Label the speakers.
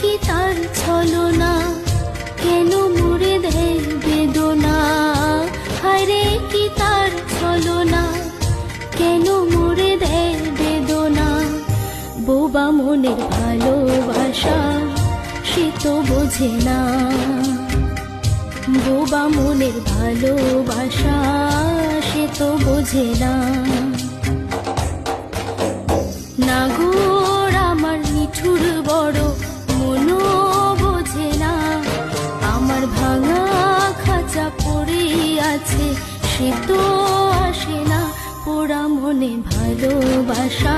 Speaker 1: কি তার ছলনা, কেন মুড়ে দেয় বেদনা। হায়রে কি তার ছলনা, কেন মুড়ে দেয় বেদনা। বোবা মনের ভালোবাসা সে তো বোঝে না, বোবা মনের ভালোবাসা সে তো বোঝে না। নাগর আমার নিঠুর বড়, মনও বোঝে না। আমার ভাঙা খাঁচা পড়ে আছে, সে তো আসে না। পোড়া মনে ভালোবাসা